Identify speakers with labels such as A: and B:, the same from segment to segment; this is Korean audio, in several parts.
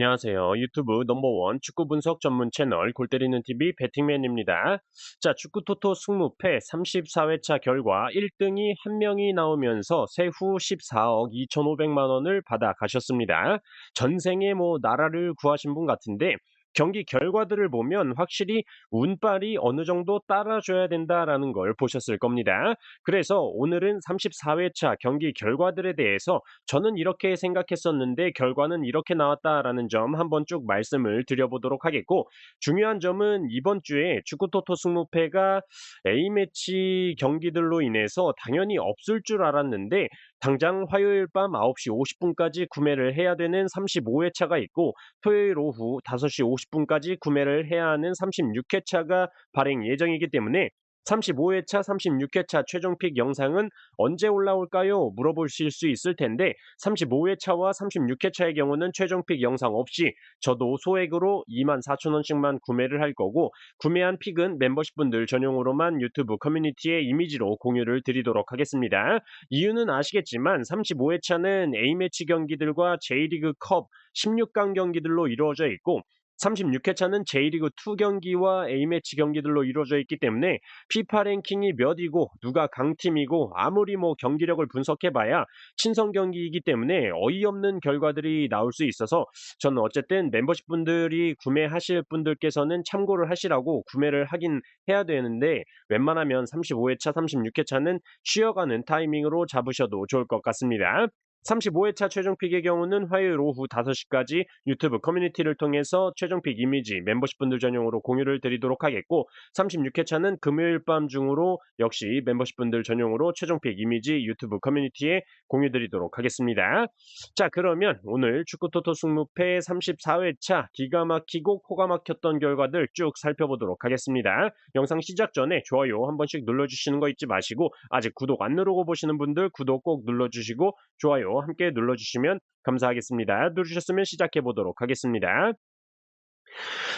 A: 안녕하세요. 유튜브 넘버원 축구 분석 전문 채널 골 때리는 TV 배팅맨입니다. 자, 축구 토토 승무패 34회차 결과 1등이 한 명이 나오면서 세후 14억 2,500만 원을 받아 가셨습니다. 전생에 나라를 구하신 분 같은데 경기 결과들을 보면 확실히 운빨이 어느 정도 따라줘야 된다라는 걸 보셨을 겁니다. 그래서 오늘은 34회차 경기 결과들에 대해서 저는 이렇게 생각했었는데 결과는 이렇게 나왔다라는 점 한번 쭉 말씀을 드려보도록 하겠고, 중요한 점은 이번 주에 축구토토 승무패가 A매치 경기들로 인해서 당연히 없을 줄 알았는데 당장 화요일 밤 9시 50분까지 구매를 해야 되는 35회차가 있고, 토요일 오후 5시 50분까지 구매를 해야 하는 36회차가 발행 예정이기 때문에 35회차, 36회차 최종픽 영상은 언제 올라올까요? 물어보실 수 있을 텐데 35회차와 36회차의 경우는 최종픽 영상 없이 저도 소액으로 24,000원씩만 구매를 할 거고, 구매한 픽은 멤버십 분들 전용으로만 유튜브 커뮤니티에 이미지로 공유를 드리도록 하겠습니다. 이유는 아시겠지만 35회차는 A매치 경기들과 J리그 컵 16강 경기들로 이루어져 있고, 36회차는 J리그2 경기와 A매치 경기들로 이루어져 있기 때문에 피파 랭킹이 몇이고 누가 강팀이고 아무리 경기력을 분석해봐야 친선 경기이기 때문에 어이없는 결과들이 나올 수 있어서 저는 어쨌든 멤버십 분들이 구매하실 분들께서는 참고를 하시라고 구매를 하긴 해야 되는데, 웬만하면 35회차, 36회차는 쉬어가는 타이밍으로 잡으셔도 좋을 것 같습니다. 35회차 최종픽의 경우는 화요일 오후 5시까지 유튜브 커뮤니티를 통해서 최종픽 이미지 멤버십 분들 전용으로 공유를 드리도록 하겠고, 36회차는 금요일 밤 중으로 역시 멤버십 분들 전용으로 최종픽 이미지 유튜브 커뮤니티에 공유 드리도록 하겠습니다. 자, 그러면 오늘 축구토토 승무패 34회차 기가 막히고 코가 막혔던 결과들 쭉 살펴보도록 하겠습니다. 영상 시작 전에 좋아요 한 번씩 눌러주시는 거 잊지 마시고, 아직 구독 안 누르고 보시는 분들 구독 꼭 눌러주시고 좋아요 함께 눌러주시면 감사하겠습니다. 누르셨으면 시작해 보도록 하겠습니다.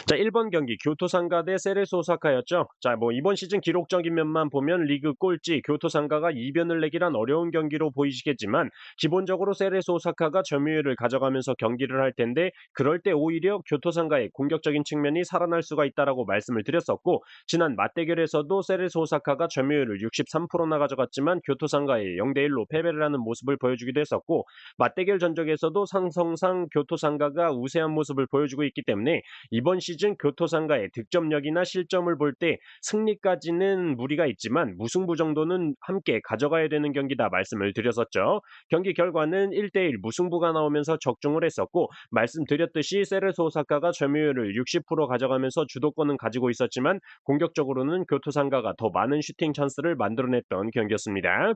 A: 자, 1번 경기 교토상가 대 세레스 오사카였죠. 자, 이번 시즌 기록적인 면만 보면 리그 꼴찌 교토상가가 이변을 내기란 어려운 경기로 보이시겠지만, 기본적으로 세레스 오사카가 점유율을 가져가면서 경기를 할 텐데 그럴 때 오히려 교토상가의 공격적인 측면이 살아날 수가 있다라고 말씀을 드렸었고, 지난 맞대결에서도 세레스 오사카가 점유율을 63%나 가져갔지만 교토상가에 0대1로 패배를 하는 모습을 보여주기도 했었고, 맞대결 전적에서도 상성상 교토상가가 우세한 모습을 보여주고 있기 때문에 이번 시즌 교토상가의 득점력이나 실점을 볼 때 승리까지는 무리가 있지만 무승부 정도는 함께 가져가야 되는 경기다 말씀을 드렸었죠. 경기 결과는 1대1 무승부가 나오면서 적중을 했었고, 말씀드렸듯이 세레스 오사카가 점유율을 60% 가져가면서 주도권은 가지고 있었지만 공격적으로는 교토상가가 더 많은 슈팅 찬스를 만들어냈던 경기였습니다.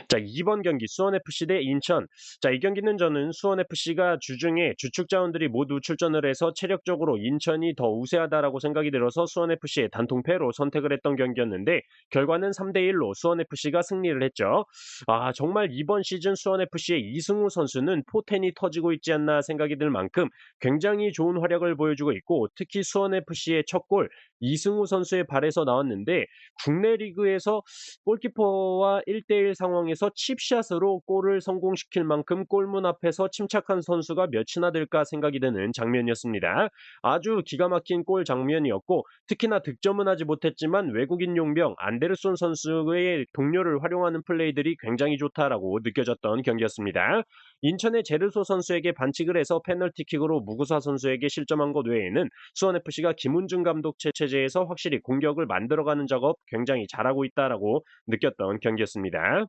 A: 자, 2번 경기 수원FC 대 인천. 자, 이 경기는 저는 수원FC가 주중에 주축 자원들이 모두 출전을 해서 체력적으로 인천이 더 우세하다라고 생각이 들어서 수원FC의 단통패로 선택을 했던 경기였는데 결과는 3대1로 수원FC가 승리를 했죠. 아, 정말 이번 시즌 수원FC의 이승우 선수는 포텐이 터지고 있지 않나 생각이 들 만큼 굉장히 좋은 활약을 보여주고 있고, 특히 수원FC의 첫 골 이승우 선수의 발에서 나왔는데 국내 리그에서 골키퍼와 1대1 상황에서 칩샷으로 골을 성공시킬 만큼 골문 앞에서 침착한 선수가 몇이나 될까 생각이 드는 장면이었습니다. 아주 기가 막힌 골 장면이었고, 특히나 득점은 하지 못했지만 외국인 용병 안데르손 선수의 동료를 활용하는 플레이들이 굉장히 좋다라고 느껴졌던 경기였습니다. 인천의 제르소 선수에게 반칙을 해서 페널티킥으로 무구사 선수에게 실점한 것 외에는 수원FC가 김훈준 감독 체제에서 확실히 공격을 만들어가는 작업 굉장히 잘하고 있다라고 느꼈던 경기였습니다.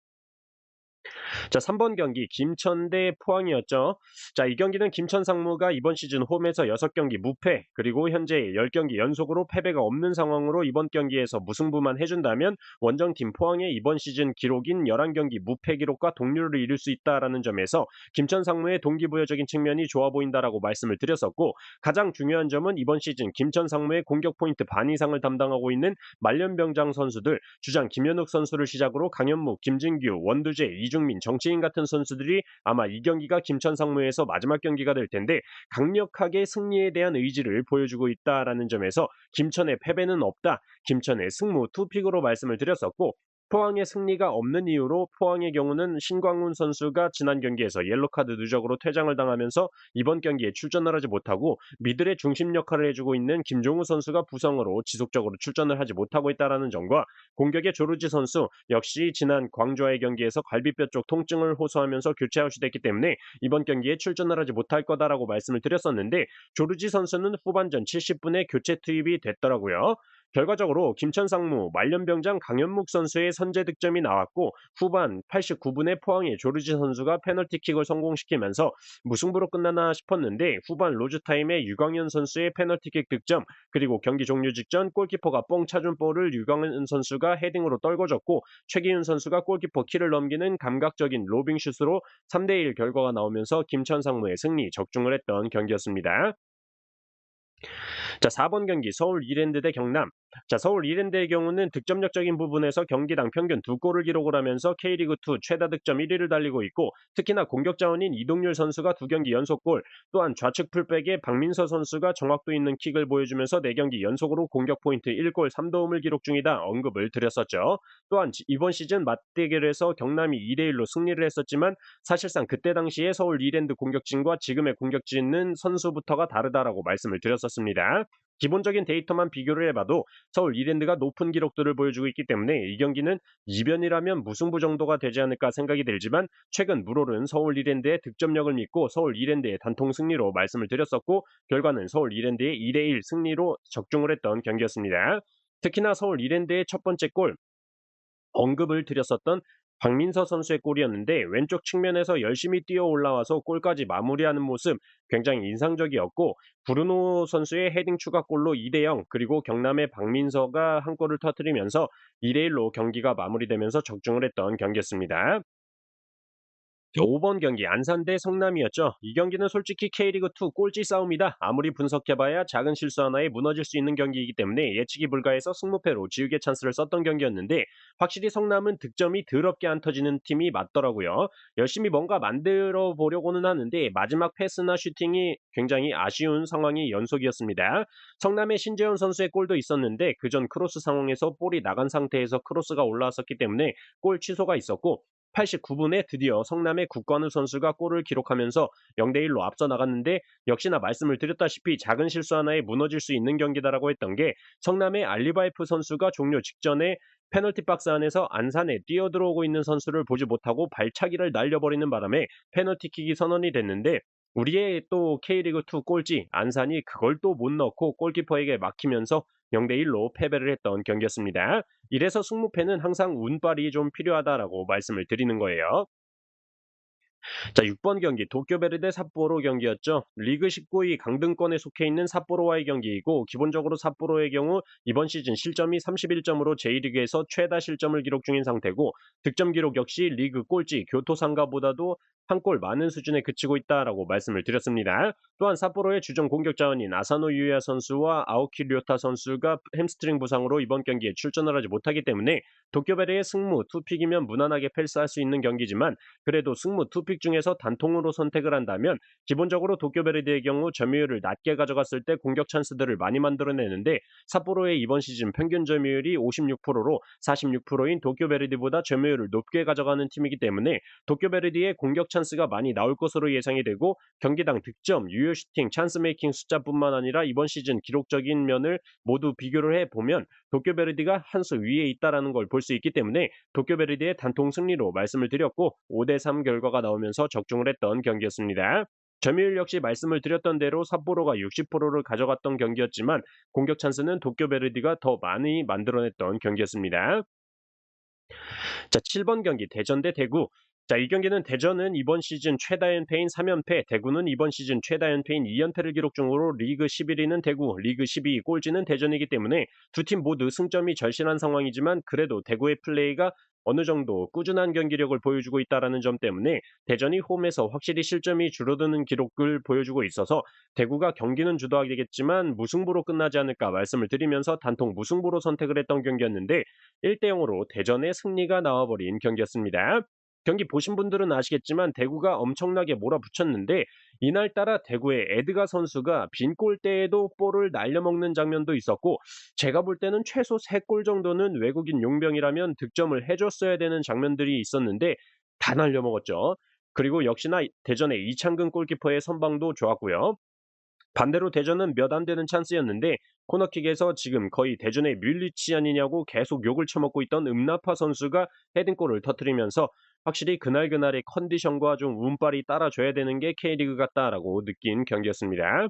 A: 자, 3번 경기 김천 대 포항이었죠. 자, 이 경기는 김천 상무가 이번 시즌 홈에서 6경기 무패, 그리고 현재 10경기 연속으로 패배가 없는 상황으로 이번 경기에서 무승부만 해준다면 원정팀 포항의 이번 시즌 기록인 11경기 무패 기록과 동률을 이룰 수 있다라는 점에서 김천 상무의 동기부여적인 측면이 좋아 보인다라고 말씀을 드렸었고, 가장 중요한 점은 이번 시즌 김천 상무의 공격 포인트 반 이상을 담당하고 있는 말년병장 선수들, 주장 김현욱 선수를 시작으로 강현무, 김진규, 원두재, 이중민, 정치인 같은 선수들이 아마 이 경기가 김천 상무에서 마지막 경기가 될 텐데 강력하게 승리에 대한 의지를 보여주고 있다라는 점에서 김천의 패배는 없다, 김천의 승무 투픽으로 말씀을 드렸었고, 포항의 승리가 없는 이유로 포항의 경우는 신광훈 선수가 지난 경기에서 옐로카드 누적으로 퇴장을 당하면서 이번 경기에 출전을 하지 못하고 미들의 중심 역할을 해주고 있는 김종우 선수가 부상으로 지속적으로 출전을 하지 못하고 있다는 점과 공격의 조르지 선수 역시 지난 광주와의 경기에서 갈비뼈 쪽 통증을 호소하면서 교체 아웃이 됐기 때문에 이번 경기에 출전을 하지 못할 거다라고 말씀을 드렸었는데 조르지 선수는 후반전 70분에 교체 투입이 됐더라고요. 결과적으로 김천상무, 말년병장 강현묵 선수의 선제 득점이 나왔고 후반 89분에 포항의 조르지 선수가 페널티킥을 성공시키면서 무승부로 끝나나 싶었는데 후반 로즈타임에 유광현 선수의 페널티킥 득점 그리고 경기 종료 직전 골키퍼가 뻥 차준 볼을 유광현 선수가 헤딩으로 떨궈줬고 최기훈 선수가 골키퍼 키를 넘기는 감각적인 로빙슛으로 3대1 결과가 나오면서 김천상무의 승리 적중을 했던 경기였습니다. 자, 4번 경기 서울 이랜드 대 경남. 자, 서울 이랜드의 경우는 득점력적인 부분에서 경기당 평균 2골을 기록을 하면서 K리그2 최다 득점 1위를 달리고 있고 특히나 공격 자원인 이동률 선수가 2경기 연속골, 또한 좌측 풀백의 박민서 선수가 정확도 있는 킥을 보여주면서 4경기 연속으로 공격 포인트 1골 3도움을 기록 중이다 언급을 드렸었죠. 또한 이번 시즌 맞대결에서 경남이 2대1로 승리를 했었지만 사실상 그때 당시에 서울 이랜드 공격진과 지금의 공격진은 선수부터가 다르다라고 말씀을 드렸었습니다. 기본적인 데이터만 비교를 해봐도 서울 이랜드가 높은 기록들을 보여주고 있기 때문에 이 경기는 이변이라면 무승부 정도가 되지 않을까 생각이 들지만 최근 물오른 서울 이랜드의 득점력을 믿고 서울 이랜드의 단통 승리로 말씀을 드렸었고 결과는 서울 이랜드의 2대1 승리로 적중을 했던 경기였습니다. 특히나 서울 이랜드의 첫 번째 골 언급을 드렸었던 박민서 선수의 골이었는데 왼쪽 측면에서 열심히 뛰어 올라와서 골까지 마무리하는 모습 굉장히 인상적이었고 브루노 선수의 헤딩 추가골로 2대0 그리고 경남의 박민서가 한 골을 터뜨리면서 2대1로 경기가 마무리되면서 적중을 했던 경기였습니다. 5번 경기 안산 대 성남이었죠. 이 경기는 솔직히 K리그2 꼴찌 싸움이다. 아무리 분석해봐야 작은 실수 하나에 무너질 수 있는 경기이기 때문에 예측이 불가해서 승무패로 지우개 찬스를 썼던 경기였는데 확실히 성남은 득점이 더럽게 안 터지는 팀이 맞더라고요. 열심히 뭔가 만들어 보려고는 하는데 마지막 패스나 슈팅이 굉장히 아쉬운 상황이 연속이었습니다. 성남의 신재현 선수의 골도 있었는데 그전 크로스 상황에서 볼이 나간 상태에서 크로스가 올라왔었기 때문에 골 취소가 있었고 89분에 드디어 성남의 국건우 선수가 골을 기록하면서 0대1로 앞서 나갔는데 역시나 말씀을 드렸다시피 작은 실수 하나에 무너질 수 있는 경기다라고 했던 게 성남의 알리바이프 선수가 종료 직전에 페널티 박스 안에서 안산에 뛰어들어오고 있는 선수를 보지 못하고 발차기를 날려버리는 바람에 페널티킥이 선언이 됐는데 우리의 또 K리그2 꼴찌 안산이 그걸 또 못 넣고 골키퍼에게 막히면서 0대1로 패배를 했던 경기였습니다. 이래서 승무패는 항상 운빨이 좀 필요하다라고 말씀을 드리는 거예요. 자, 6번 경기 도쿄베르 대 삿포로 경기였죠. 리그 19위 강등권에 속해 있는 삿포로와의 경기이고 기본적으로 삿포로의 경우 이번 시즌 실점이 31점으로 J리그에서 최다 실점을 기록 중인 상태고 득점 기록 역시 리그 꼴찌 교토상가보다도 한 골 많은 수준에 그치고 있다라고 말씀을 드렸습니다. 또한 삿포로의 주전 공격 자원인 아사노 유야 선수와 아오키 료타 선수가 햄스트링 부상으로 이번 경기에 출전을 하지 못하기 때문에 도쿄베르의 승무 투픽이면 무난하게 패스할 수 있는 경기지만 그래도 승무 투픽 중에서 단통으로 선택을 한다면 기본적으로 도쿄베르디의 경우 점유율을 낮게 가져갔을 때 공격 찬스들을 많이 만들어내는데 삿포로의 이번 시즌 평균 점유율이 56%로 46%인 도쿄베르디보다 점유율을 높게 가져가는 팀이기 때문에 도쿄베르디의 공격 찬스가 많이 나올 것으로 예상이 되고 경기당 득점, 유효 슈팅, 찬스 메이킹 숫자뿐만 아니라 이번 시즌 기록적인 면을 모두 비교를 해보면 도쿄베르디가 한 수 위에 있다는 걸 볼 수 있기 때문에 도쿄베르디의 단통 승리로 말씀을 드렸고 5대3 결과가 나오면서 적중을 했던 경기였습니다. 점유율 역시 말씀을 드렸던 대로 삿포로가 60%를 가져갔던 경기였지만 공격 찬스는 도쿄베르디가 더 많이 만들어냈던 경기였습니다. 자, 7번 경기 대전 대 대구. 자, 이 경기는 대전은 이번 시즌 최다 연패인 3연패, 대구는 이번 시즌 최다 연패인 2연패를 기록 중으로 리그 11위는 대구, 리그 12위 꼴찌는 대전이기 때문에 두 팀 모두 승점이 절실한 상황이지만 그래도 대구의 플레이가 어느 정도 꾸준한 경기력을 보여주고 있다는 점 때문에 대전이 홈에서 확실히 실점이 줄어드는 기록을 보여주고 있어서 대구가 경기는 주도하겠지만 무승부로 끝나지 않을까 말씀을 드리면서 단통 무승부로 선택을 했던 경기였는데 1대0으로 대전의 승리가 나와버린 경기였습니다. 경기 보신 분들은 아시겠지만 대구가 엄청나게 몰아붙였는데 이날따라 대구의 에드가 선수가 빈 골대에도 볼을 날려먹는 장면도 있었고 제가 볼 때는 최소 3골 정도는 외국인 용병이라면 득점을 해줬어야 되는 장면들이 있었는데 다 날려먹었죠. 그리고 역시나 대전의 이창근 골키퍼의 선방도 좋았고요. 반대로 대전은 몇 안 되는 찬스였는데 코너킥에서 지금 거의 대전의 뮬리치 아니냐고 계속 욕을 처먹고 있던 음나파 선수가 헤딩골을 터뜨리면서 확실히 그날그날의 컨디션과 좀 운빨이 따라줘야 되는 게 K리그 같다라고 느낀 경기였습니다.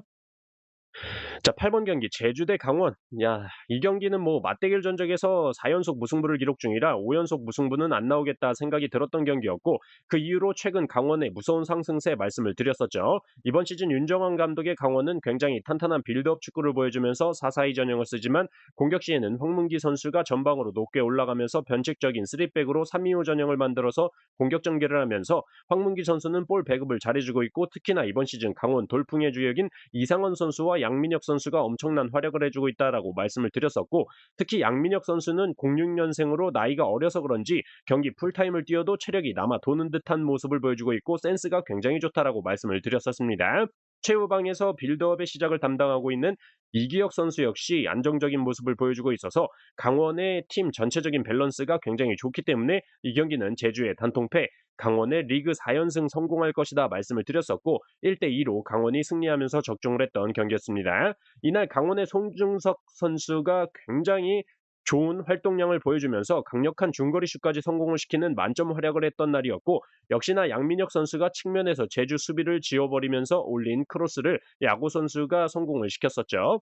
A: 자, 8번 경기 제주 대 강원. 야, 이 경기는 뭐 맞대결 전적에서 4연속 무승부를 기록 중이라 5연속 무승부는 안 나오겠다 생각이 들었던 경기였고 그 이후로 최근 강원의 무서운 상승세 말씀을 드렸었죠. 이번 시즌 윤정환 감독의 강원은 굉장히 탄탄한 빌드업 축구를 보여주면서 4-4-2 전형을 쓰지만 공격 시에는 황문기 선수가 전방으로 높게 올라가면서 변칙적인 3백으로 3-2-5 전형을 만들어서 공격 전개를 하면서 황문기 선수는 볼 배급을 잘해주고 있고 특히나 이번 시즌 강원 돌풍의 주역인 이상원 선수와 양민혁 선수가 엄청난 활약을 해주고 있다라고 말씀을 드렸었고 특히 양민혁 선수는 06년생으로 나이가 어려서 그런지 경기 풀타임을 뛰어도 체력이 남아 도는 듯한 모습을 보여주고 있고 센스가 굉장히 좋다라고 말씀을 드렸었습니다. 최후방에서 빌드업의 시작을 담당하고 있는 이기혁 선수 역시 안정적인 모습을 보여주고 있어서 강원의 팀 전체적인 밸런스가 굉장히 좋기 때문에 이 경기는 제주의 단통패, 강원의 리그 4연승 성공할 것이다 말씀을 드렸었고 1대2로 강원이 승리하면서 적중을 했던 경기였습니다. 이날 강원의 송중석 선수가 굉장히 좋은 활동량을 보여주면서 강력한 중거리 슛까지 성공을 시키는 만점 활약을 했던 날이었고 역시나 양민혁 선수가 측면에서 제주 수비를 지워버리면서 올린 크로스를 야구 선수가 성공을 시켰었죠.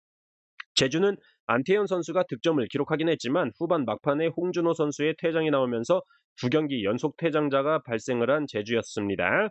A: 제주는 안태현 선수가 득점을 기록하긴 했지만 후반 막판에 홍준호 선수의 퇴장이 나오면서 2경기 연속 퇴장자가 발생을 한 제주였습니다.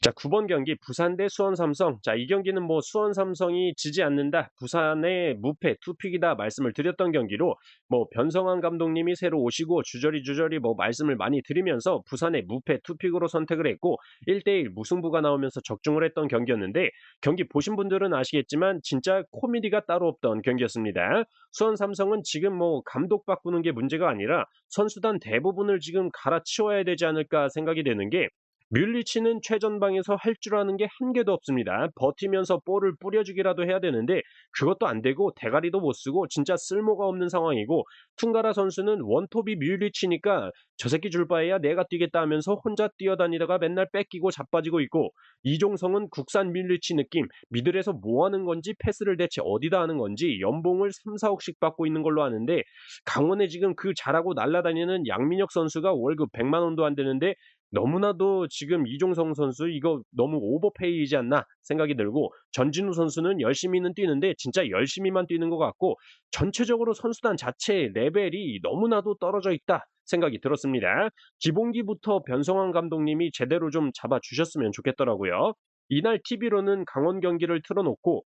A: 자, 9번 경기 부산 대 수원 삼성. 자, 이 경기는 뭐 수원 삼성이 지지 않는다. 부산의 무패 투픽이다 말씀을 드렸던 경기로 뭐 변성환 감독님이 새로 오시고 주저리 뭐 말씀을 많이 드리면서 부산의 무패 투픽으로 선택을 했고 1대1 무승부가 나오면서 적중을 했던 경기였는데 경기 보신 분들은 아시겠지만 진짜 코미디가 따로 없던 경기였습니다. 수원 삼성은 지금 뭐 감독 바꾸는 게 문제가 아니라 선수단 대부분을 지금 갈아치워야 되지 않을까 생각이 되는 게 뮬리치는 최전방에서 할 줄 아는 게 한 개도 없습니다. 버티면서 볼을 뿌려주기라도 해야 되는데 그것도 안 되고 대가리도 못 쓰고 진짜 쓸모가 없는 상황이고 퉁가라 선수는 원톱이 뮬리치니까 저 새끼 줄 바에야 내가 뛰겠다 하면서 혼자 뛰어다니다가 맨날 뺏기고 자빠지고 있고 이종성은 국산 뮬리치 느낌 미들에서 뭐 하는 건지 패스를 대체 어디다 하는 건지 연봉을 3, 4억씩 받고 있는 걸로 아는데 강원에 지금 그 잘하고 날아다니는 양민혁 선수가 월급 100만 원도 안 되는데 너무나도 지금 이종성 선수 이거 너무 오버페이이지 않나 생각이 들고 전진우 선수는 열심히는 뛰는데 진짜 열심히만 뛰는 것 같고 전체적으로 선수단 자체의 레벨이 너무나도 떨어져 있다 생각이 들었습니다. 기본기부터 변성환 감독님이 제대로 좀 잡아주셨으면 좋겠더라고요. 이날 TV로는 강원 경기를 틀어놓고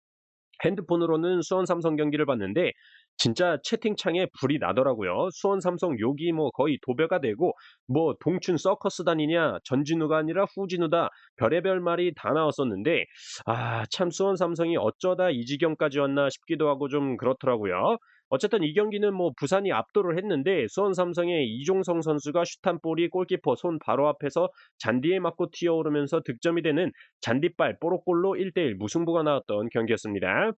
A: 핸드폰으로는 수원 삼성 경기를 봤는데 진짜 채팅창에 불이 나더라고요. 수원 삼성 욕이 뭐 거의 도배가 되고 뭐 동춘 서커스 다니냐 전진우가 아니라 후진우다 별의별 말이 다 나왔었는데 참 수원 삼성이 어쩌다 이 지경까지 왔나 싶기도 하고 좀 그렇더라고요. 어쨌든 이 경기는 뭐 부산이 압도를 했는데 수원 삼성의 이종성 선수가 슛한 볼이 골키퍼 손 바로 앞에서 잔디에 맞고 튀어오르면서 득점이 되는 잔디발 뽀록골로 1대1 무승부가 나왔던 경기였습니다.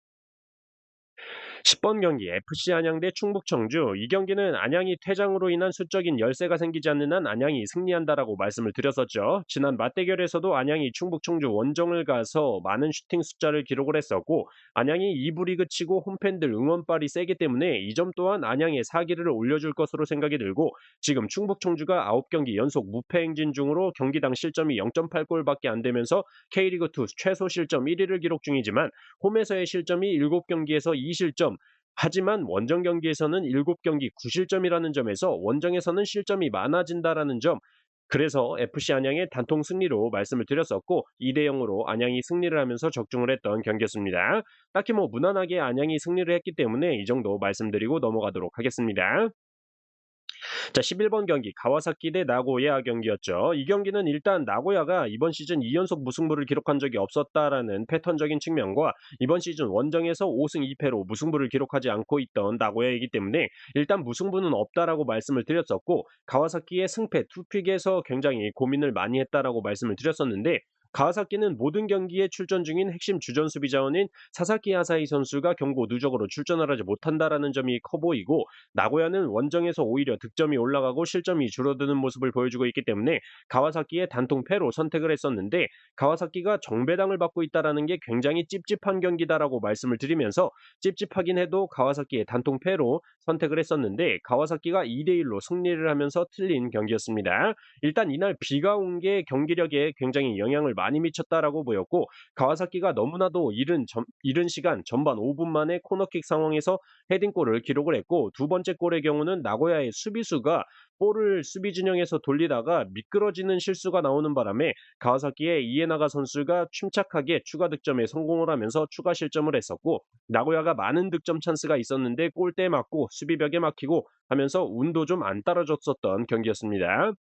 A: 10번 경기 FC 안양 대 충북 청주. 이 경기는 안양이 퇴장으로 인한 수적인 열세가 생기지 않는 한 안양이 승리한다라고 말씀을 드렸었죠. 지난 맞대결에서도 안양이 충북 청주 원정을 가서 많은 슈팅 숫자를 기록을 했었고 안양이 2부 리그 치고 홈팬들 응원발이 세기 때문에 이 점 또한 안양의 사기를 올려줄 것으로 생각이 들고 지금 충북 청주가 9경기 연속 무패 행진 중으로 경기당 실점이 0.8골밖에 안 되면서 K리그2 최소 실점 1위를 기록 중이지만 홈에서의 실점이 7경기에서 2실점 하지만 원정 경기에서는 7경기 9실점이라는 점에서 원정에서는 실점이 많아진다라는 점 그래서 FC 안양의 단통 승리로 말씀을 드렸었고 2대 0으로 안양이 승리를 하면서 적중을 했던 경기였습니다. 딱히 뭐 무난하게 안양이 승리를 했기 때문에 이 정도 말씀드리고 넘어가도록 하겠습니다. 자, 11번 경기 가와사키 대 나고야 경기였죠. 이 경기는 일단 나고야가 이번 시즌 2연속 무승부를 기록한 적이 없었다라는 패턴적인 측면과 이번 시즌 원정에서 5승 2패로 무승부를 기록하지 않고 있던 나고야이기 때문에 일단 무승부는 없다라고 말씀을 드렸었고, 가와사키의 승패 투픽에서 굉장히 고민을 많이 했다라고 말씀을 드렸었는데, 가와사키는 모든 경기에 출전 중인 핵심 주전 수비 자원인 사사키 아사히 선수가 경고 누적으로 출전을 하지 못한다라는 점이 커 보이고, 나고야는 원정에서 오히려 득점이 올라가고 실점이 줄어드는 모습을 보여주고 있기 때문에 가와사키의 단통 패로 선택을 했었는데, 가와사키가 정배당을 받고 있다라는 게 굉장히 찝찝한 경기다라고 말씀을 드리면서, 찝찝하긴 해도 가와사키의 단통 패로 선택을 했었는데 가와사키가 2대1로 승리를 하면서 틀린 경기였습니다. 일단 이날 비가 온 게 경기력에 굉장히 영향을 많이 미쳤다라고 보였고, 가와사키가 너무나도 이른 시간 전반 5분 만에 코너킥 상황에서 헤딩골을 기록을 했고, 두 번째 골의 경우는 나고야의 수비수가 볼을 수비 진영에서 돌리다가 미끄러지는 실수가 나오는 바람에 가와사키의 이에나가 선수가 침착하게 추가 득점에 성공을 하면서 추가 실점을 했었고, 나고야가 많은 득점 찬스가 있었는데 골대에 맞고 수비벽에 막히고 하면서 운도 좀 안 따라줬었던 경기였습니다.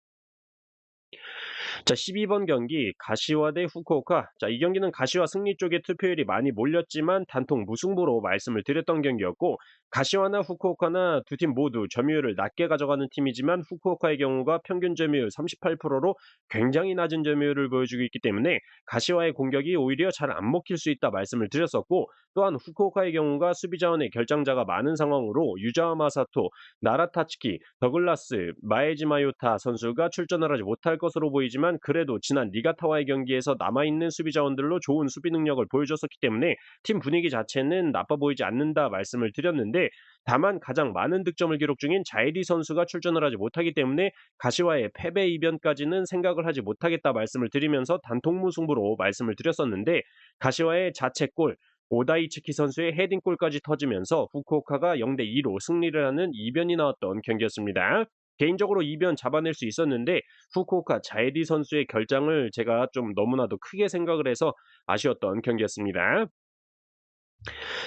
A: 자, 12번 경기 가시와 대 후쿠오카. 자, 이 경기는 가시와 승리 쪽에 투표율이 많이 몰렸지만 단통 무승부로 말씀을 드렸던 경기였고, 가시와나 후쿠오카나 두 팀 모두 점유율을 낮게 가져가는 팀이지만 후쿠오카의 경우가 평균 점유율 38%로 굉장히 낮은 점유율을 보여주고 있기 때문에 가시와의 공격이 오히려 잘 안 먹힐 수 있다 말씀을 드렸었고, 또한 후쿠오카의 경우가 수비 자원의 결장자가 많은 상황으로 유자와 마사토, 나라타츠키, 더글라스, 마에지마요타 선수가 출전을 하지 못할 것으로 보이지만, 그래도 지난 니가타와의 경기에서 남아있는 수비 자원들로 좋은 수비 능력을 보여줬었기 때문에 팀 분위기 자체는 나빠 보이지 않는다 말씀을 드렸는데, 다만 가장 많은 득점을 기록 중인 자이리 선수가 출전을 하지 못하기 때문에 가시와의 패배 이변까지는 생각을 하지 못하겠다 말씀을 드리면서 단통무승부로 말씀을 드렸었는데, 가시와의 자책골, 오다이츠키 선수의 헤딩골까지 터지면서 후쿠오카가 0대2로 승리를 하는 이변이 나왔던 경기였습니다. 개인적으로 이변 잡아낼 수 있었는데 후쿠오카 자에디 선수의 결장을 제가 좀 너무나도 크게 생각을 해서 아쉬웠던 경기였습니다.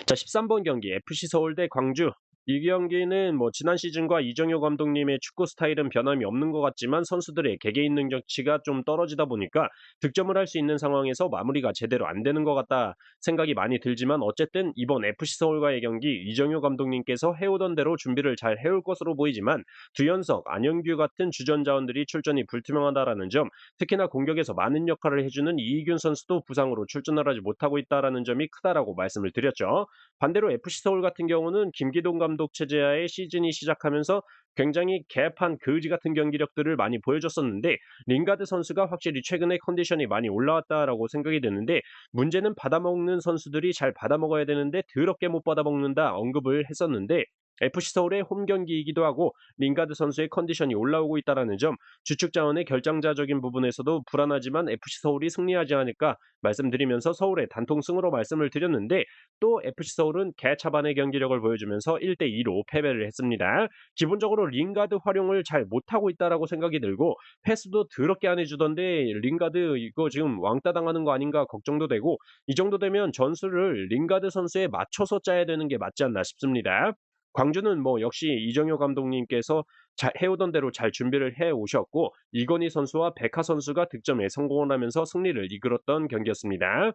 A: 자, 13번 경기 FC 서울 대 광주. 이 경기는 뭐 지난 시즌과 이정효 감독님의 축구 스타일은 변함이 없는 것 같지만 선수들의 개개인 능력치가 좀 떨어지다 보니까 득점을 할 수 있는 상황에서 마무리가 제대로 안 되는 것 같다 생각이 많이 들지만, 어쨌든 이번 FC 서울과의 경기 이정효 감독님께서 해오던 대로 준비를 잘 해올 것으로 보이지만, 두현석, 안영규 같은 주전 자원들이 출전이 불투명하다라는 점, 특히나 공격에서 많은 역할을 해주는 이희균 선수도 부상으로 출전을 하지 못하고 있다라는 점이 크다라고 말씀을 드렸죠. 반대로 FC 서울 같은 경우는 김기동 감독 체제하에 시즌이 시작하면서 굉장히 개판 거지 같은 경기력들을 많이 보여줬었는데, 링가드 선수가 확실히 최근에 컨디션이 많이 올라왔다라고 생각이 드는데, 문제는 받아먹는 선수들이 잘 받아먹어야 되는데 더럽게 못 받아먹는다 언급을 했었는데, FC 서울의 홈 경기이기도 하고 링가드 선수의 컨디션이 올라오고 있다는 점, 주축 자원의 결정자적인 부분에서도 불안하지만 FC 서울이 승리하지 않을까 말씀드리면서 서울의 단통승으로 말씀을 드렸는데, 또 FC 서울은 개차반의 경기력을 보여주면서 1대2로 패배를 했습니다. 기본적으로 링가드 활용을 잘 못하고 있다라고 생각이 들고, 패스도 더럽게 안 해주던데 링가드 이거 지금 왕따 당하는 거 아닌가 걱정도 되고, 이 정도 되면 전술을 링가드 선수에 맞춰서 짜야 되는 게 맞지 않나 싶습니다. 광주는 뭐 역시 이정효 감독님께서 해오던 대로 잘 준비를 해 오셨고, 이건희 선수와 백하 선수가 득점에 성공을 하면서 승리를 이끌었던 경기였습니다.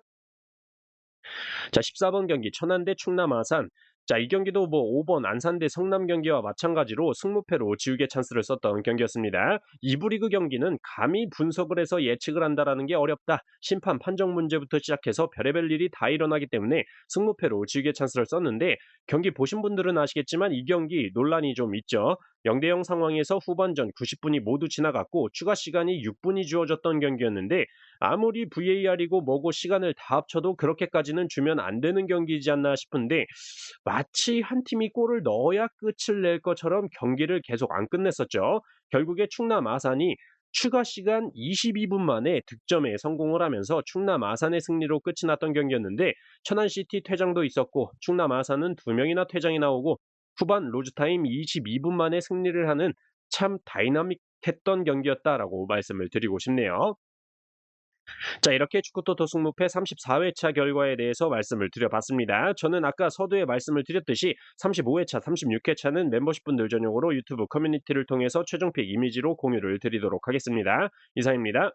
A: 자, 14번 경기 천안 대 충남 아산. 자, 이 경기도 뭐 5번 안산 대 성남 경기와 마찬가지로 승무패로 지우개 찬스를 썼던 경기였습니다. 2부 리그 경기는 감히 분석을 해서 예측을 한다라는 게 어렵다. 심판 판정 문제부터 시작해서 별의별 일이 다 일어나기 때문에 승무패로 지우개 찬스를 썼는데, 경기 보신 분들은 아시겠지만 이 경기 논란이 좀 있죠. 0대0 상황에서 후반전 90분이 모두 지나갔고 추가 시간이 6분이 주어졌던 경기였는데, 아무리 VAR이고 뭐고 시간을 다 합쳐도 그렇게까지는 주면 안 되는 경기이지 않나 싶은데, 마치 한 팀이 골을 넣어야 끝을 낼 것처럼 경기를 계속 안 끝냈었죠. 결국에 충남 아산이 추가 시간 22분 만에 득점에 성공을 하면서 충남 아산의 승리로 끝이 났던 경기였는데, 천안시티 퇴장도 있었고 충남 아산은 2명이나 퇴장이 나오고 후반 로즈타임 22분 만에 승리를 하는 참 다이나믹했던 경기였다라고 말씀을 드리고 싶네요. 자, 이렇게 축구토토 승무패 34회차 결과에 대해서 말씀을 드려봤습니다. 저는 아까 서두에 말씀을 드렸듯이 35회차, 36회차는 멤버십분들 전용으로 유튜브 커뮤니티를 통해서 최종픽 이미지로 공유를 드리도록 하겠습니다. 이상입니다.